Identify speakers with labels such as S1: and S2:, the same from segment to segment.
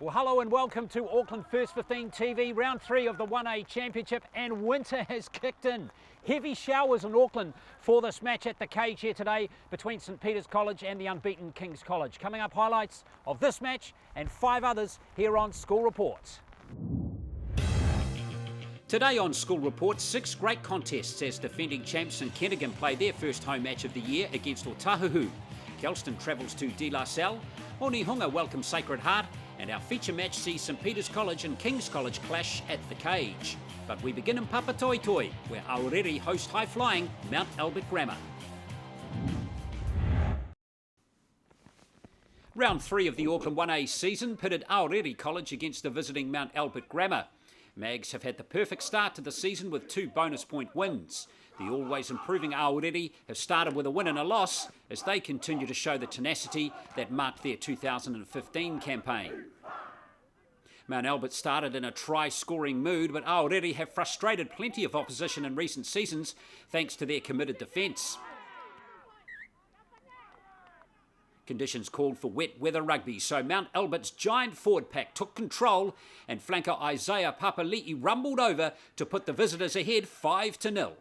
S1: Well, hello and welcome to Auckland First 15 TV, round 3 of the 1A Championship, and winter has kicked in. Heavy showers in Auckland for this match at the cage here today between St Peter's College and the unbeaten King's College. Coming up, highlights of this match and 5 others here on School Report. Today on School Report, 6 great contests as defending champs St Kentigern play their first home match of the year against Otahuhu. Kelston travels to Salle, Onehunga welcomes Sacred Heart, and our feature match sees St Peter's College and King's College clash at the cage. But we begin in Papatoetoe, where Aorere host high-flying Mount Albert Grammar. Round 3 of the Auckland 1A season pitted Aorere College against the visiting Mount Albert Grammar. Mags have had the perfect start to the season with 2 bonus point wins. The always improving Aorere have started with a win and a loss as they continue to show the tenacity that marked their 2015 campaign. Mount Albert started in a try-scoring mood, but Aorere have frustrated plenty of opposition in recent seasons thanks to their committed defence. Conditions called for wet weather rugby, so Mount Albert's giant forward pack took control and flanker Isaiah Papali'i rumbled over to put the visitors ahead 5-0.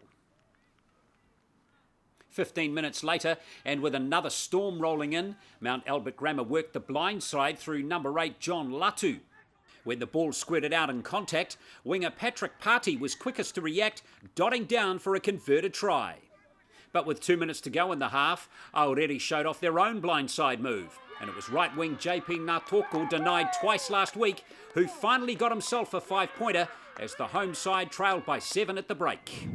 S1: 15 minutes later, and with another storm rolling in, Mount Albert Grammar worked the blind side through number 8 John Latu. When the ball squirted out in contact, winger Patrick Party was quickest to react, dotting down for a converted try. But with 2 minutes to go in the half, Aorere showed off their own blindside move. And it was right wing JP Natoko, denied twice last week, who finally got himself a 5-pointer as the home side trailed by 7 at the break.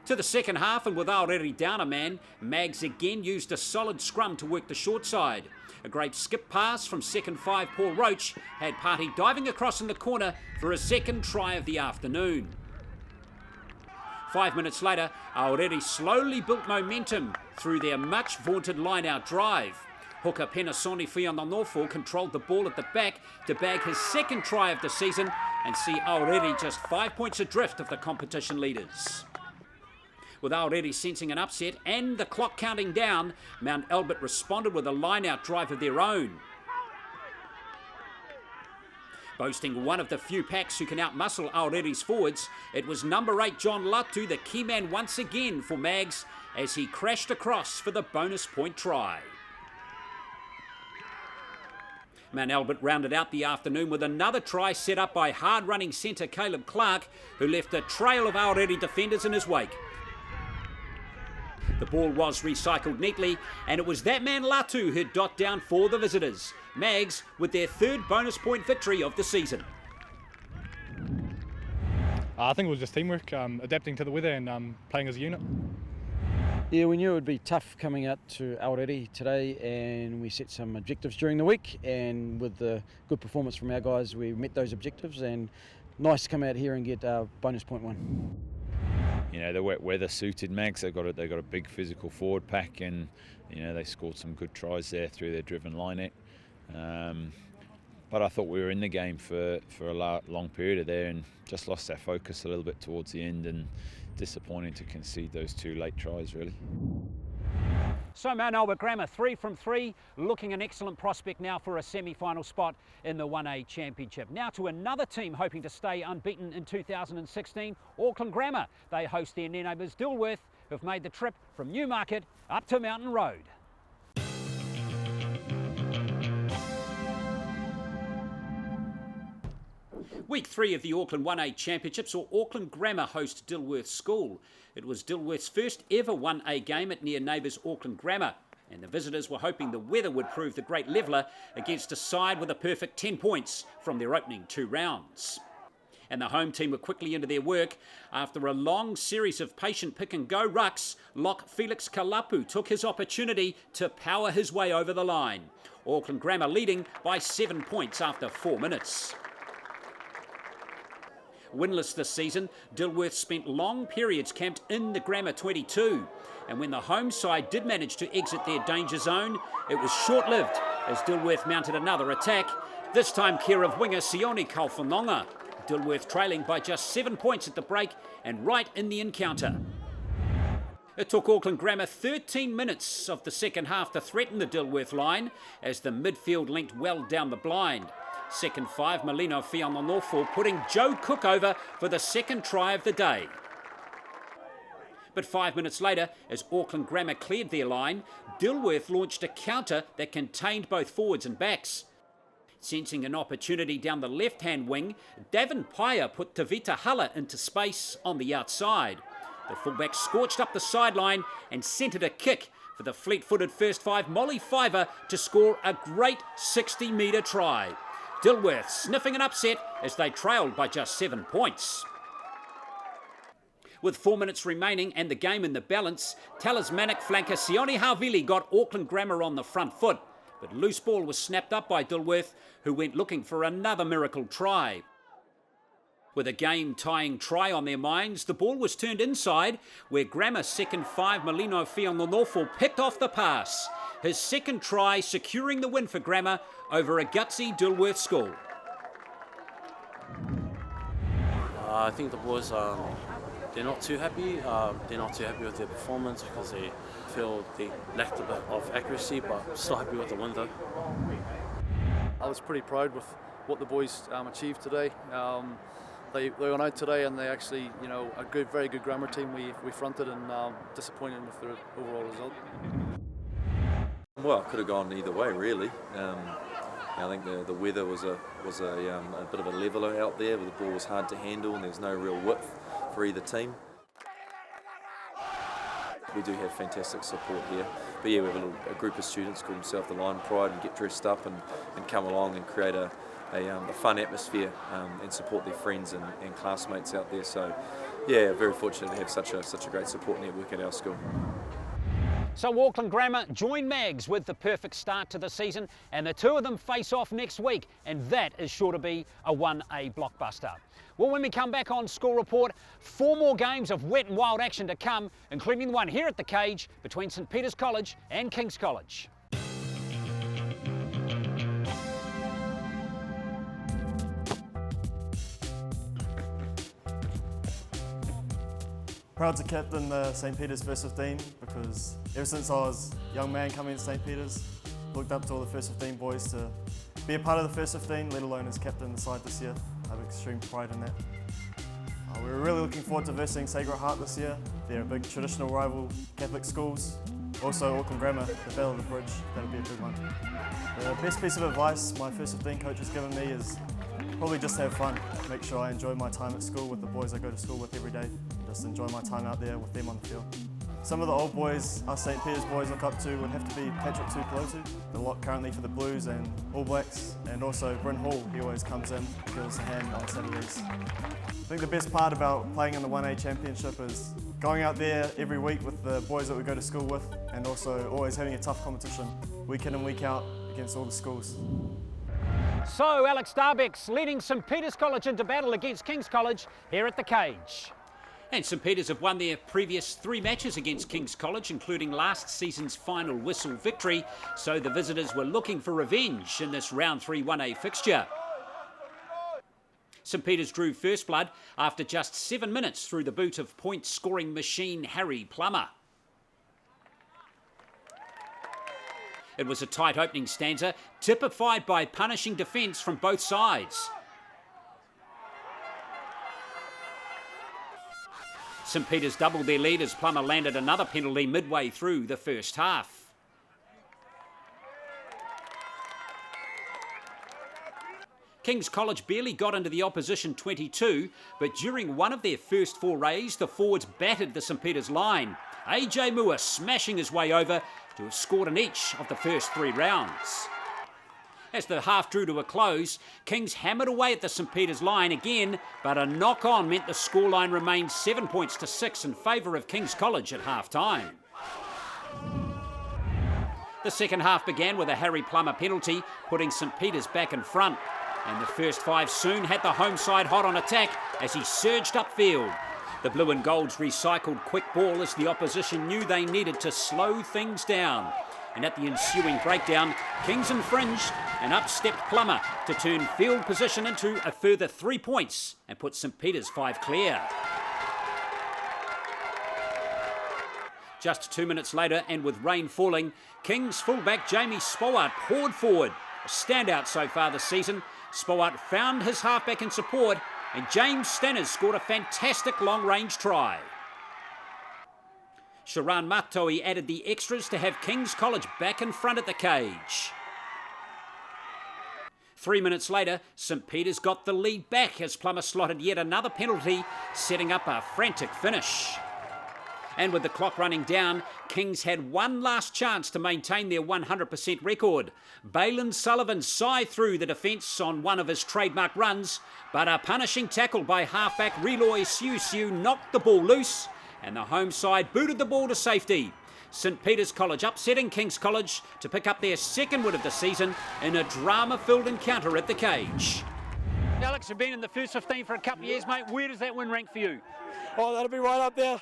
S1: To the second half, and with Aorere down a man, Mags again used a solid scrum to work the short side. A great skip pass from second 5 Paul Roach had Party diving across in the corner for a second try of the afternoon. 5 minutes later, Aorere slowly built momentum through their much vaunted line-out drive. Hooker Penasoni Fiandanofo controlled the ball at the back to bag his second try of the season and see Aorere just 5 points adrift of the competition leaders. With Aorere sensing an upset and the clock counting down, Mount Albert responded with a line-out drive of their own. Boasting one of the few packs who can outmuscle Aorere's forwards, it was number 8 John Latu, the key man once again for Mags, as he crashed across for the bonus point try. Mount Albert rounded out the afternoon with another try set up by hard-running centre Caleb Clark, who left a trail of Aorere defenders in his wake. The ball was recycled neatly, and it was that man Latu who'd dot down for the visitors. Mags with their 3rd bonus point victory of the season.
S2: I think it was just teamwork, adapting to the weather and playing as a unit.
S3: Yeah, we knew it would be tough coming out to Aorere today, and we set some objectives during the week, and with the good performance from our guys, we met those objectives, and nice to come out here and get our bonus point win.
S4: You know, the wet weather suited Mags. They've got a big physical forward pack, and you know they scored some good tries there through their driven line-out. But I thought we were in the game for a long period of there, and just lost our focus a little bit towards the end, and disappointing to concede those 2 late tries, really.
S1: So Mount Albert Grammar 3 from 3, looking an excellent prospect now for a semi-final spot in the 1A Championship. Now to another team hoping to stay unbeaten in 2016, Auckland Grammar. They host their near neighbours Dilworth, who've made the trip from Newmarket up to Mountain Road. Week 3 of the Auckland 1A Championship saw Auckland Grammar host Dilworth School. It was Dilworth's first ever 1A game at near neighbours Auckland Grammar, and the visitors were hoping the weather would prove the great leveller against a side with a perfect 10 points from their opening 2 rounds. And the home team were quickly into their work. After a long series of patient pick-and-go rucks, lock Felix Kalapu took his opportunity to power his way over the line. Auckland Grammar leading by 7 points after 4 minutes. Winless this season, Dilworth spent long periods camped in the Grammar 22. And when the home side did manage to exit their danger zone, it was short-lived as Dilworth mounted another attack, this time care of winger Sione Kalfanonga. Dilworth trailing by just 7 points at the break and right in the encounter. It took Auckland Grammar 13 minutes of the second half to threaten the Dilworth line as the midfield linked well down the blind. Second 5, Melino Fiamonofo putting Joe Cook over for the second try of the day. But 5 minutes later, as Auckland Grammar cleared their line, Dilworth launched a counter that contained both forwards and backs. Sensing an opportunity down the left-hand wing, Davin Paya put Tavita Hala into space on the outside. The fullback scorched up the sideline and centred a kick for the fleet-footed first 5 Molly Fiver to score a great 60-metre try. Dilworth sniffing an upset as they trailed by just 7 points. With 4 minutes remaining and the game in the balance, talismanic flanker Sione Havili got Auckland Grammar on the front foot, but loose ball was snapped up by Dilworth, who went looking for another miracle try. With a game-tying try on their minds, the ball was turned inside, where Grammar second 5 Melino Fiamonofo picked off the pass. His second try securing the win for Grammar over a gutsy Dilworth school.
S5: I think the boys, they're not too happy. They're not too happy with their performance because they feel they lacked a bit of accuracy, but still happy with the win though.
S6: I was pretty proud with what the boys achieved today. They went out today and they actually, a very good Grammar team we fronted, and disappointed with the overall result.
S7: Well, it could have gone either way, really. I think the weather was a bit of a leveller out there, where the ball was hard to handle and there's no real width for either team. We do have fantastic support here, but yeah, we have a group of students call themselves the Lion Pride and get dressed up and come along and create a fun atmosphere and support their friends and classmates out there. So yeah, very fortunate to have such a great support network at our school.
S1: So Auckland Grammar join Mags with the perfect start to the season, and the two of them face off next week, and that is sure to be a 1A blockbuster. Well, when we come back on Score Report, 4 more games of wet and wild action to come, including the one here at the Cage between St Peter's College and King's College.
S8: Proud to captain the St Peter's first 15 because ever since I was a young man coming to St Peter's, looked up to all the first 15 boys to be a part of the first 15, let alone as captain of the side this year. I have extreme pride in that. We're really looking forward to versing Sacred Heart this year. They're a big traditional rival Catholic schools. Also Auckland Grammar, the Battle of the Bridge, that'll be a big one. The best piece of advice my first 15 coach has given me is probably just have fun. Make sure I enjoy my time at school with the boys I go to school with every day. Just enjoy my time out there with them on the field. Some of the old boys, us St Peter's boys look up to would have to be Patrick Tupelotu, the lock currently for the Blues and All Blacks, and also Bryn Hall, he always comes in, gives us a hand on Saturdays. I think the best part about playing in the 1A Championship is going out there every week with the boys that we go to school with, and also always having a tough competition, week in and week out against all the schools.
S1: So Alex Darbeck's leading St Peter's College into battle against King's College here at the Cage. And St Peter's have won their previous 3 matches against King's College, including last season's final whistle victory, so the visitors were looking for revenge in this round 3 1A fixture. St Peter's drew first blood after just 7 minutes through the boot of point-scoring machine Harry Plummer. It was a tight opening stanza, typified by punishing defence from both sides. St Peter's doubled their lead as Plummer landed another penalty midway through the first half. King's College barely got into the opposition 22, but during one of their first forays, the forwards battered the St Peter's line. AJ Moore smashing his way over to have scored in each of the first 3 rounds. As the half drew to a close, Kings hammered away at the St Peter's line again, but a knock-on meant the scoreline remained 7 points to 6 in favour of King's College at half-time. The second half began with a Harry Plummer penalty, putting St Peter's back in front. And the first 5 soon had the home side hot on attack as he surged upfield. The Blue and Golds recycled quick ball as the opposition knew they needed to slow things down. And at the ensuing breakdown, Kings infringed and up stepped Plummer to turn field position into a further 3 points and put St Peter's 5 clear. Just 2 minutes later, and with rain falling, Kings fullback Jamie Spowart poured forward. A standout so far this season, Spowart found his halfback in support and James Stanners scored a fantastic long-range try. Sharan Matoi added the extras to have King's College back in front at the cage. 3 minutes later, St Peter's got the lead back as Plummer slotted yet another penalty, setting up a frantic finish. And with the clock running down, Kings had one last chance to maintain their 100% record. Balin Sullivan sighed through the defence on one of his trademark runs, but a punishing tackle by halfback Reloy Siu knocked the ball loose, and the home side booted the ball to safety. St Peter's College upsetting King's College to pick up their second win of the season in a drama-filled encounter at the cage. Alex, you've been in the first 15 for a couple of years, mate. Where does that win rank for you?
S9: Oh, that'll be right up there.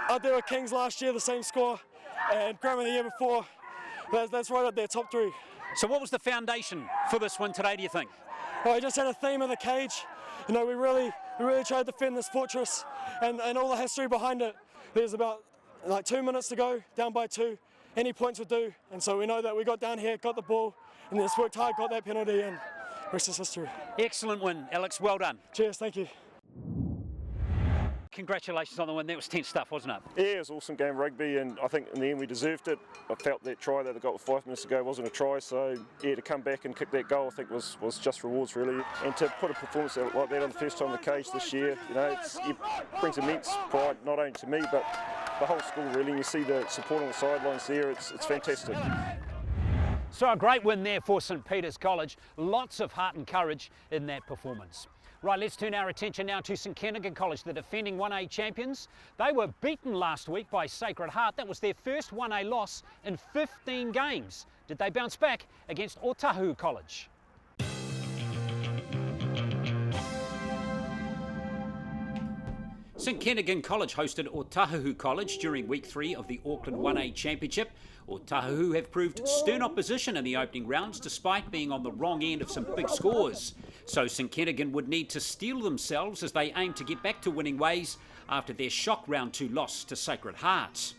S9: Up there with Kings last year, the same score, and Grammar the year before. That's right up there, top three.
S1: So what was the foundation for this win today, do you think?
S9: Well, I just had a theme of the cage. You know, we really tried to defend this fortress and all the history behind it. There's about like 2 minutes to go, down by 2. Any points would do. And so we know that we got down here, got the ball, and just worked hard, got that penalty, and rest is history.
S1: Excellent win, Alex. Well done.
S9: Cheers, thank you.
S1: Congratulations on the win. That was tense stuff, wasn't it?
S10: Yeah, it was an awesome game of rugby, and I think in the end we deserved it. I felt that try that they got with 5 minutes ago wasn't a try, so yeah, to come back and kick that goal I think was just rewards really. And to put a performance out like that on the first time in the cage this year, you know, it brings immense pride not only to me but the whole school really. And you see the support on the sidelines there, it's fantastic.
S1: So a great win there for St Peter's College. Lots of heart and courage in that performance. Right, let's turn our attention now to St Kentigern College, the defending 1A champions. They were beaten last week by Sacred Heart. That was their first 1A loss in 15 games. Did they bounce back against Otahuhu College? St Kentigern College hosted Otahuhu College during week 3 of the Auckland 1A Championship. Otahuhu have proved stern opposition in the opening rounds despite being on the wrong end of some big scores. So St Kentigern would need to steel themselves as they aim to get back to winning ways after their shock round 2 loss to Sacred Heart.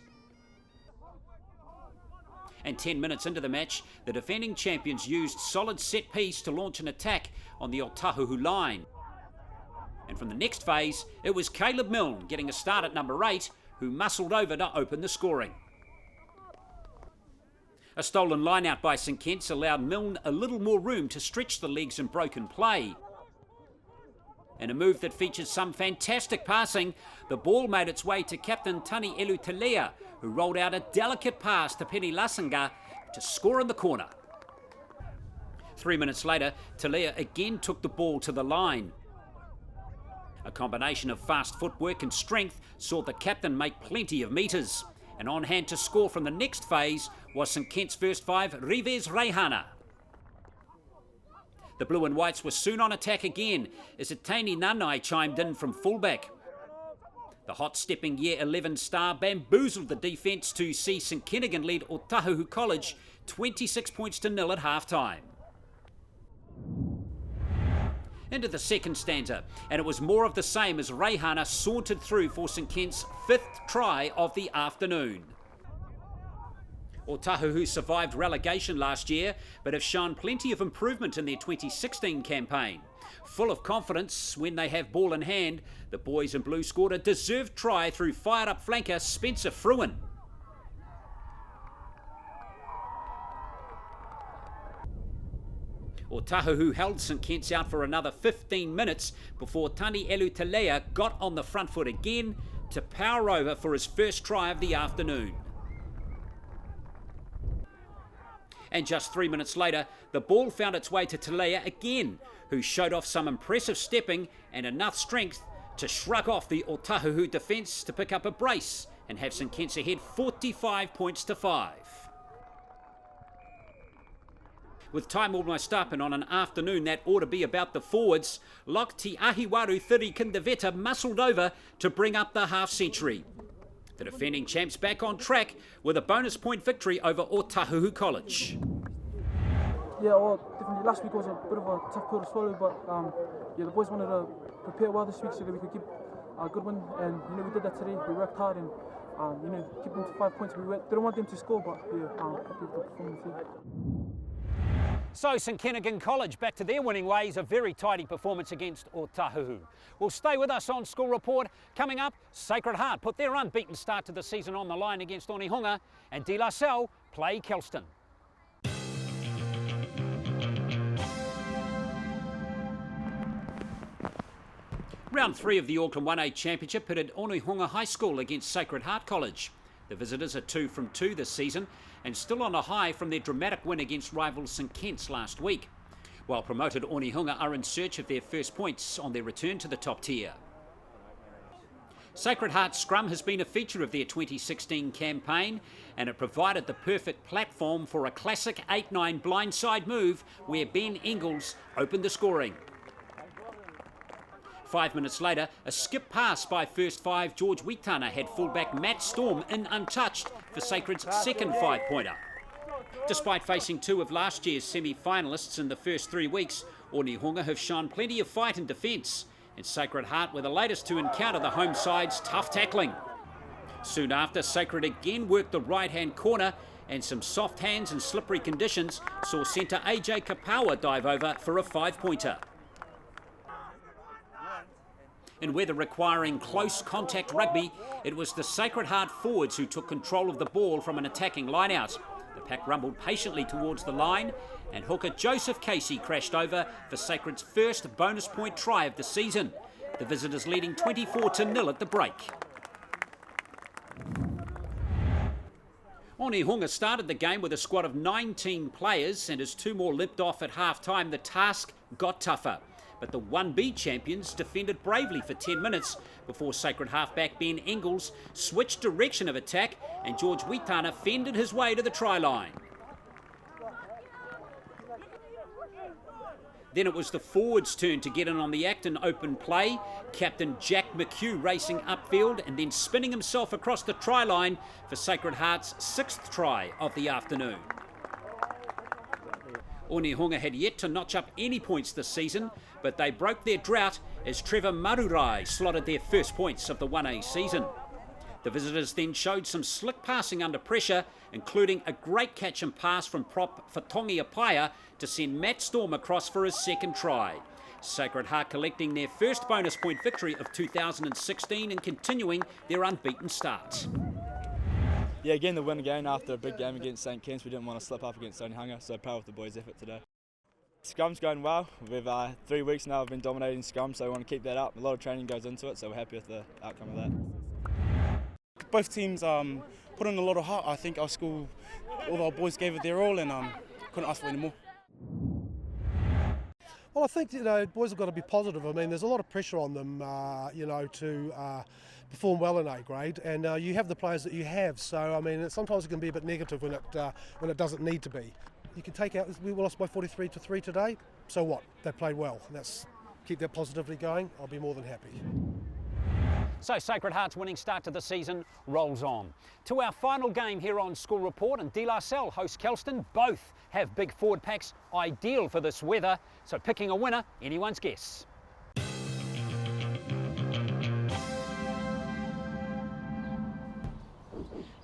S1: And 10 minutes into the match, the defending champions used solid set piece to launch an attack on the Otahuhu line. And from the next phase, it was Caleb Milne getting a start at number 8, who muscled over to open the scoring. A stolen line out by St Kent's allowed Milne a little more room to stretch the legs in broken play. In a move that featured some fantastic passing, the ball made its way to captain Tani Elu-Telea, who rolled out a delicate pass to Penny Lasinga to score in the corner. 3 minutes later, Telea again took the ball to the line. A combination of fast footwork and strength saw the captain make plenty of metres. And on hand to score from the next phase was St Kent's first 5, Rives Reihana. The Blue and Whites were soon on attack again as Itaini Nanai chimed in from fullback. The hot-stepping Year 11 star bamboozled the defence to see St Kentigern lead Otahuhu College 26 points to 0 at half-time. Into the second stanza, and it was more of the same as Reihana sauntered through for St Kent's 5th try of the afternoon. Otahuhu survived relegation last year, but have shown plenty of improvement in their 2016 campaign. Full of confidence when they have ball in hand, the boys in blue scored a deserved try through fired-up flanker Spencer Fruin. Otahuhu held St Kent's out for another 15 minutes before Tani Elu-Telea got on the front foot again to power over for his first try of the afternoon. And just 3 minutes later, the ball found its way to Telea again, who showed off some impressive stepping and enough strength to shrug off the Otahuhu defence to pick up a brace and have St Kent's ahead 45 points to 5. With time almost up and on an afternoon that ought to be about the forwards, Lok Te Ahiwaru Thiri Kindaveta muscled over to bring up the half-century. The defending champs back on track with a bonus point victory over Otahuhu College.
S11: Yeah, well, definitely last week was a bit of a tough pill to swallow, but yeah, the boys wanted to prepare well this week so that we could keep a good win, and we did that today. We worked hard and keep them to 5 points. We didn't want them to score, but yeah, happy with the performance here.
S1: So St Kentigern College back to their winning ways, a very tidy performance against Otahuhu. Well, stay with us on School Report. Coming up, Sacred Heart put their unbeaten start to the season on the line against Onehunga, and Salle play Kelston. Round 3 of the Auckland 1A Championship pitted Onehunga High School against Sacred Heart College. The visitors are 2 from 2 this season and still on a high from their dramatic win against rivals St Kent's last week, while promoted Onehunga are in search of their first points on their return to the top tier. Sacred Heart's scrum has been a feature of their 2016 campaign, and it provided the perfect platform for a classic 8-9 blindside move where Ben Ingles opened the scoring. 5 minutes later, a skip pass by first 5 George Wheatana had fullback Matt Storm in untouched for Sacred's second 5-pointer. Despite facing 2 of last year's semi-finalists in the first 3 weeks, Onehunga have shown plenty of fight in defence, and Sacred Heart were the latest to encounter the home side's tough tackling. Soon after, Sacred again worked the right-hand corner, and some soft hands and slippery conditions saw centre AJ Kapawa dive over for a 5-pointer. In weather requiring close contact rugby, it was the Sacred Heart forwards who took control of the ball from an attacking line-out. The pack rumbled patiently towards the line, and hooker Joseph Casey crashed over for Sacred's first bonus point try of the season. The visitors leading 24-0 at the break. Onehunga started the game with a squad of 19 players, and as 2 more limped off at half-time, the task got tougher. But the 1B champions defended bravely for 10 minutes before Sacred halfback Ben Ingles switched direction of attack and George Wheatana fended his way to the try line. Then it was the forwards' turn to get in on the act in open play. Captain Jack McHugh racing upfield and then spinning himself across the try line for Sacred Heart's 6th try of the afternoon. Onehunga had yet to notch up any points this season, but they broke their drought as Trevor Marurai slotted their first points of the 1A season. The visitors then showed some slick passing under pressure, including a great catch and pass from prop Fatongi Apaya to send Matt Storm across for his second try. Sacred Heart collecting their first bonus point victory of 2016 and continuing their unbeaten start.
S12: Yeah, again the win again after a big game against St Kent's. We didn't want to slip up against Onehunga, so proud of the boys' effort today. Scrum's going well. We've 3 weeks now we've been dominating scrum, so we want to keep that up. A lot of training goes into it, so we're happy with the outcome of that.
S13: Both teams put in a lot of heart. I think our school, all our boys gave it their all, and couldn't ask for any more.
S14: Well, I think boys have got to be positive. I mean, there's a lot of pressure on them, to perform well in A grade, and you have the players that you have. So I mean, sometimes it can be a bit negative when it doesn't need to be. You can take out. We lost by 43-3 today. So what? They played well. Keep that positivity going. I'll be more than happy.
S1: So Sacred Heart's winning start to the season rolls on. To our final game here on School Report, and Salle host Kelston. Both have big forward packs, ideal for this weather. So picking a winner, anyone's guess.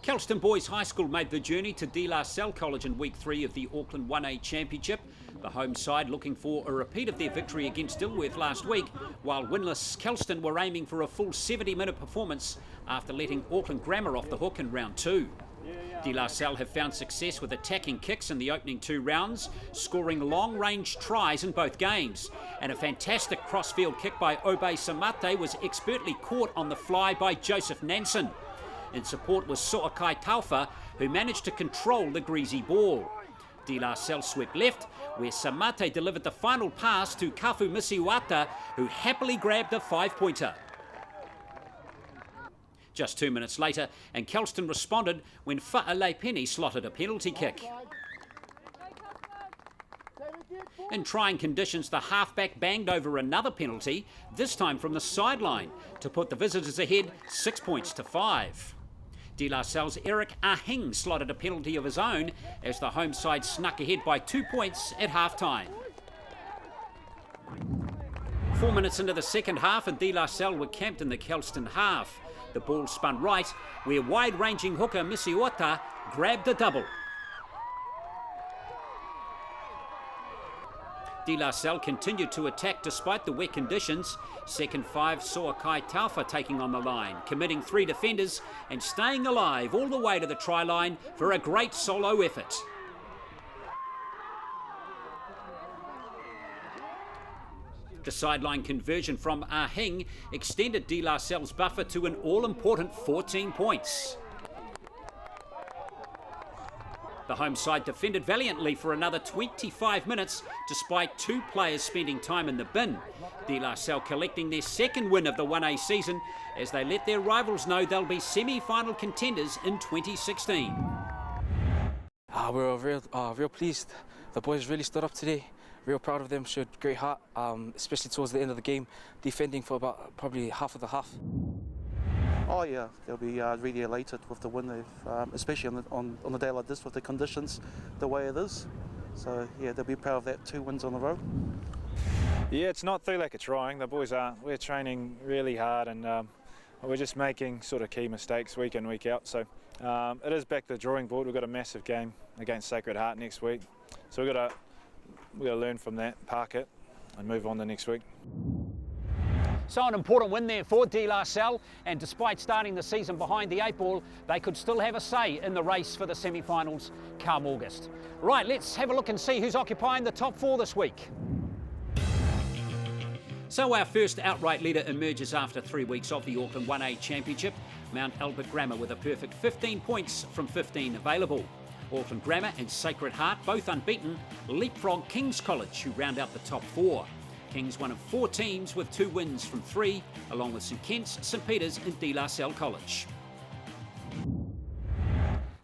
S1: Kelston Boys High School made the journey to Salle College in week 3 of the Auckland 1A Championship. The home side looking for a repeat of their victory against Dilworth last week, while winless Kelston were aiming for a full 70-minute performance after letting Auckland Grammar off the hook in round 2. Salle have found success with attacking kicks in the opening 2 rounds, scoring long-range tries in both games. And a fantastic cross-field kick by Obe Samate was expertly caught on the fly by Joseph Nansen. In support was Soakai Taufa, who managed to control the greasy ball. Salle swept left, where Samate delivered the final pass to Kafu Misiwata, who happily grabbed a 5-pointer. Just 2 minutes later, and Kelston responded when Fa'aleipeni slotted a penalty kick. In trying conditions, the halfback banged over another penalty, this time from the sideline, to put the visitors ahead 6-5. Salle's Eric Ahing slotted a penalty of his own as the home side snuck ahead by 2 points at half-time. 4 minutes into the second half, and Salle were camped in the Kelston half. The ball spun right, where wide-ranging hooker Misiota grabbed a double. De La Salle continued to attack despite the wet conditions. Second 5 saw Kai Taufa taking on the line, committing 3 defenders and staying alive all the way to the try line for a great solo effort. The sideline conversion from Ahing extended De La Salle's buffer to an all-important 14 points. The home side defended valiantly for another 25 minutes, despite 2 players spending time in the bin. De La Salle collecting their second win of the 1A season as they let their rivals know they'll be semi-final contenders in 2016.
S15: We're real pleased. The boys really stood up today. Real proud of them, showed great heart, especially towards the end of the game, defending for about probably half of the half.
S16: Oh yeah, they'll be really elated with the win, especially on a day like this with the conditions the way it is. So yeah, they'll be proud of that, 2 wins on the road.
S17: Yeah, it's not through lack of trying. The boys we're training really hard and we're just making sort of key mistakes week in, week out. So it is back to the drawing board. We've got a massive game against Sacred Heart next week. So we've got to learn from that, park it and move on to next week.
S1: So an important win there for De La Salle, and despite starting the season behind the 8 ball, they could still have a say in the race for the semi-finals come August. Right, let's have a look and see who's occupying the top 4 this week. So our first outright leader emerges after 3 weeks of the Auckland 1A Championship. Mount Albert Grammar with a perfect 15 points from 15 available. Auckland Grammar and Sacred Heart, both unbeaten, leapfrog King's College, who round out the top 4. Kings one of 4 teams with 2 wins from 3, along with St Kit's, St Peter's and De La Salle College.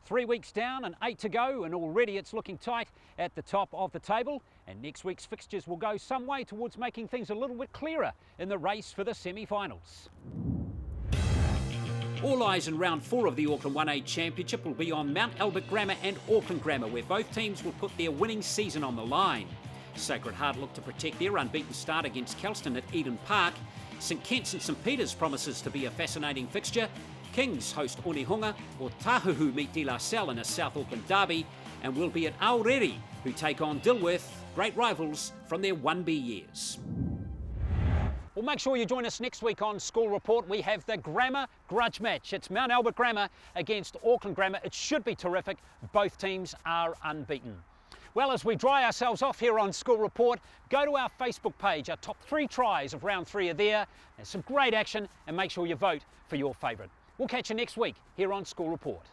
S1: 3 weeks down and 8 to go, and already it's looking tight at the top of the table. And next week's fixtures will go some way towards making things a little bit clearer in the race for the semi-finals. All eyes in round 4 of the Auckland 1A Championship will be on Mount Albert Grammar and Auckland Grammar, where both teams will put their winning season on the line. Sacred Heart look to protect their unbeaten start against Kelston at Eden Park. St Kit's and St Peter's promises to be a fascinating fixture. Kings host Onehunga, Otahuhu meet De La Salle in a South Auckland derby, and will be at Aorere, who take on Dilworth, great rivals from their 1B years. Well, make sure you join us next week on School Report. We have the Grammar grudge match. It's Mount Albert Grammar against Auckland Grammar. It should be terrific. Both teams are unbeaten. Well, as we dry ourselves off here on School Report, go to our Facebook page. Our top 3 tries of round 3 are there. There's some great action, and make sure you vote for your favourite. We'll catch you next week here on School Report.